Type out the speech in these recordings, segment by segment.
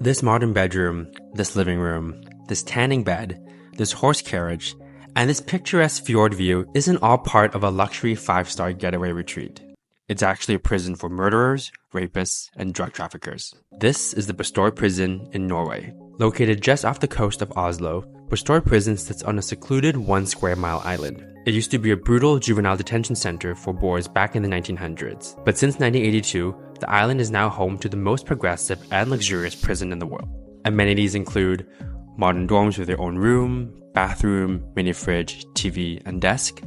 This modern bedroom, this living room, this tanning bed, this horse carriage, and this picturesque fjord view isn't all part of a luxury 5-star getaway retreat. It's actually a prison for murderers, rapists, and drug traffickers. This is the Bastoy Prison in Norway. Located just off the coast of Oslo, Bastoy Prison sits on a secluded 1 square mile island. It used to be a brutal juvenile detention center for boys back in the 1900s, but since 1982, the island is now home to the most progressive and luxurious prison in the world. Amenities include modern dorms with their own room, bathroom, mini fridge, TV, and desk.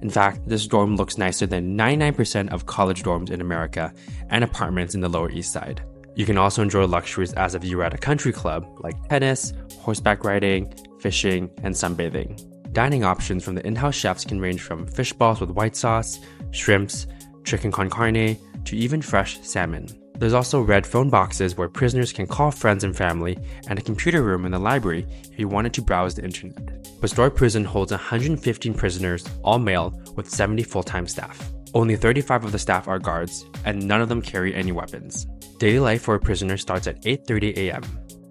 In fact, this dorm looks nicer than 99% of college dorms in America and apartments in the Lower East Side. You can also enjoy luxuries as if you were at a country club like tennis, horseback riding, fishing, and sunbathing. Dining options from the in-house chefs can range from fish balls with white sauce, shrimps, chicken con carne, to even fresh salmon. There's also red phone boxes where prisoners can call friends and family, and a computer room in the library if you wanted to browse the internet. Bastoy Prison holds 115 prisoners, all male, with 70 full-time staff. Only 35 of the staff are guards, and none of them carry any weapons. Daily life for a prisoner starts at 8:30 a.m.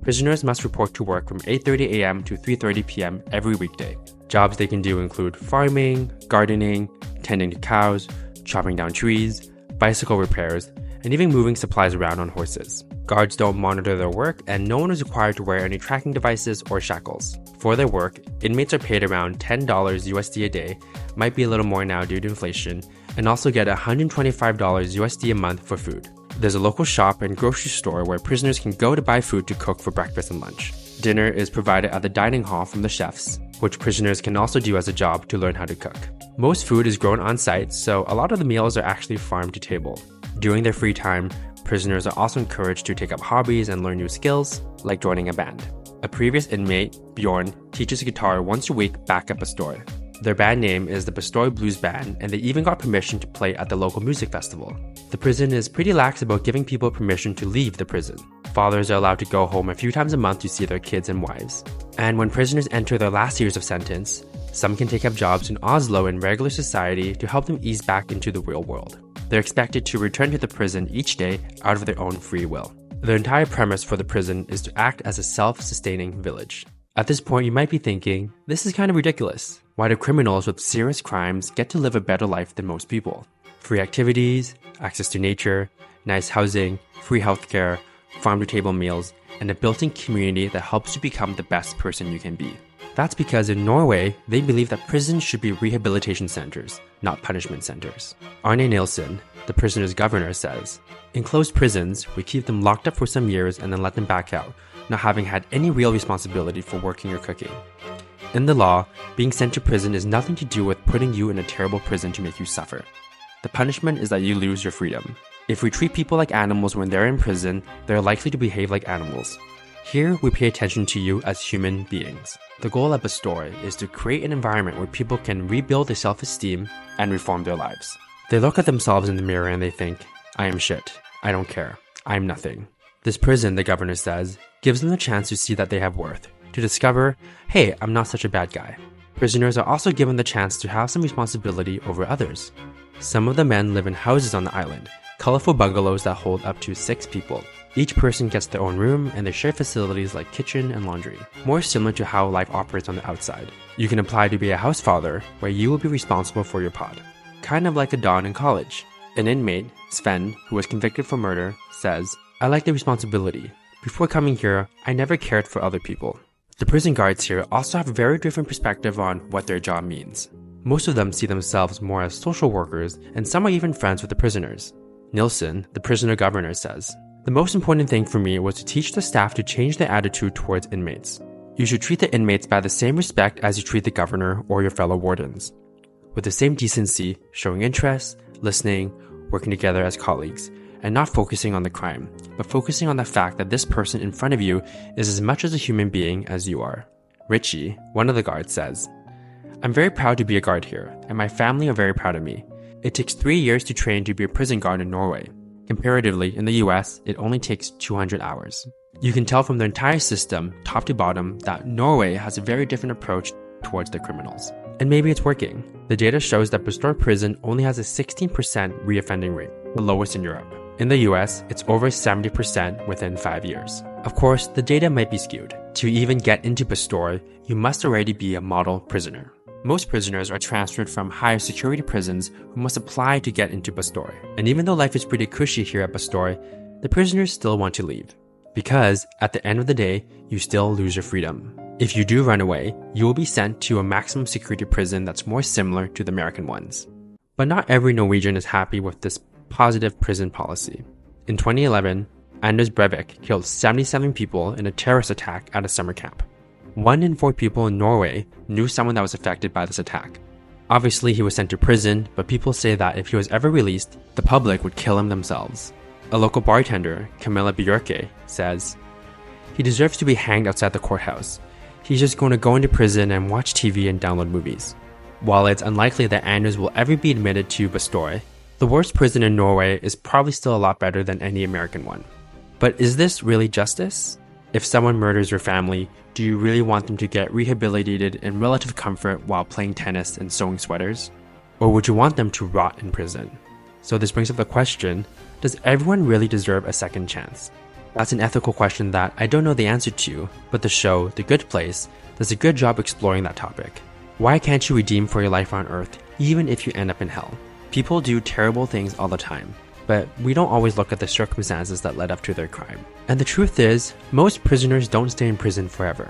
Prisoners must report to work from 8:30 a.m. to 3:30 p.m. every weekday. Jobs they can do include farming, gardening, tending to cows, chopping down trees, bicycle repairs, and even moving supplies around on horses. Guards don't monitor their work, and no one is required to wear any tracking devices or shackles. For their work, inmates are paid around $10 USD a day, might be a little more now due to inflation, and also get $125 USD a month for food. There's a local shop and grocery store where prisoners can go to buy food to cook for breakfast and lunch. Dinner is provided at the dining hall from the chefs, which prisoners can also do as a job to learn how to cook. Most food is grown on site, so a lot of the meals are actually farm to table. During their free time, prisoners are also encouraged to take up hobbies and learn new skills, like joining a band. A previous inmate, Bjorn, teaches guitar once a week back at Bastoy. Their band name is the Bastoy Blues Band, and they even got permission to play at the local music festival. The prison is pretty lax about giving people permission to leave the prison. Fathers are allowed to go home a few times a month to see their kids and wives. And when prisoners enter their last years of sentence, some can take up jobs in Oslo in regular society to help them ease back into the real world. They're expected to return to the prison each day out of their own free will. The entire premise for the prison is to act as a self-sustaining village. At this point, you might be thinking, this is kind of ridiculous. Why do criminals with serious crimes get to live a better life than most people? Free activities, access to nature, nice housing, free healthcare, farm-to-table meals, and a built-in community that helps you become the best person you can be. That's because in Norway, they believe that prisons should be rehabilitation centers, not punishment centers. Arne Nilsen, the prisoner's governor, says, "In closed prisons, we keep them locked up for some years and then let them back out, not having had any real responsibility for working or cooking. In the law, being sent to prison is nothing to do with putting you in a terrible prison to make you suffer. The punishment is that you lose your freedom. If we treat people like animals when they're in prison, they're likely to behave like animals. Here, we pay attention to you as human beings." The goal at Bastoy is to create an environment where people can rebuild their self-esteem and reform their lives. They look at themselves in the mirror and they think, "I am shit. I don't care. I'm nothing." This prison, the governor says, gives them the chance to see that they have worth, to discover, hey, I'm not such a bad guy. Prisoners are also given the chance to have some responsibility over others. Some of the men live in houses on the island, colorful bungalows that hold up to 6 people. Each person gets their own room, and they share facilities like kitchen and laundry, more similar to how life operates on the outside. You can apply to be a house father, where you will be responsible for your pod. Kind of like a Don in college. An inmate, Sven, who was convicted for murder, says, "I like the responsibility. Before coming here, I never cared for other people." The prison guards here also have a very different perspective on what their job means. Most of them see themselves more as social workers, and some are even friends with the prisoners. Nilsen, the prisoner governor, says, "The most important thing for me was to teach the staff to change their attitude towards inmates. You should treat the inmates by the same respect as you treat the governor or your fellow wardens. With the same decency, showing interest, listening, working together as colleagues, and not focusing on the crime, but focusing on the fact that this person in front of you is as much as a human being as you are." Richie, one of the guards, says, "I'm very proud to be a guard here, and my family are very proud of me. It takes 3 years to train to be a prison guard in Norway. Comparatively, in the US, it only takes 200 hours. You can tell from the entire system, top to bottom, that Norway has a very different approach towards their criminals. And maybe it's working. The data shows that Bestor Prison only has a 16% reoffending rate, the lowest in Europe. In the US, it's over 70% within 5 years. Of course, the data might be skewed. To even get into Bastoy, you must already be a model prisoner. Most prisoners are transferred from higher security prisons who must apply to get into Bastoy. And even though life is pretty cushy here at Bastoy, the prisoners still want to leave. Because at the end of the day, you still lose your freedom. If you do run away, you will be sent to a maximum security prison that's more similar to the American ones. But not every Norwegian is happy with this positive prison policy. In 2011, Anders Breivik killed 77 people in a terrorist attack at a summer camp. 1 in 4 people in Norway knew someone that was affected by this attack. Obviously, he was sent to prison, but people say that if he was ever released, the public would kill him themselves. A local bartender, Camilla Bjørke, says, "He deserves to be hanged outside the courthouse. He's just going to go into prison and watch TV and download movies." While it's unlikely that Anders will ever be admitted to Bastoy, the worst prison in Norway is probably still a lot better than any American one. But is this really justice? If someone murders your family, do you really want them to get rehabilitated in relative comfort while playing tennis and sewing sweaters? Or would you want them to rot in prison? So this brings up the question, does everyone really deserve a second chance? That's an ethical question that I don't know the answer to, but the show, The Good Place, does a good job exploring that topic. Why can't you redeem for your life on Earth, even if you end up in hell? People do terrible things all the time, but we don't always look at the circumstances that led up to their crime. And the truth is, most prisoners don't stay in prison forever.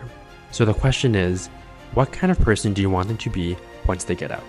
So the question is, what kind of person do you want them to be once they get out?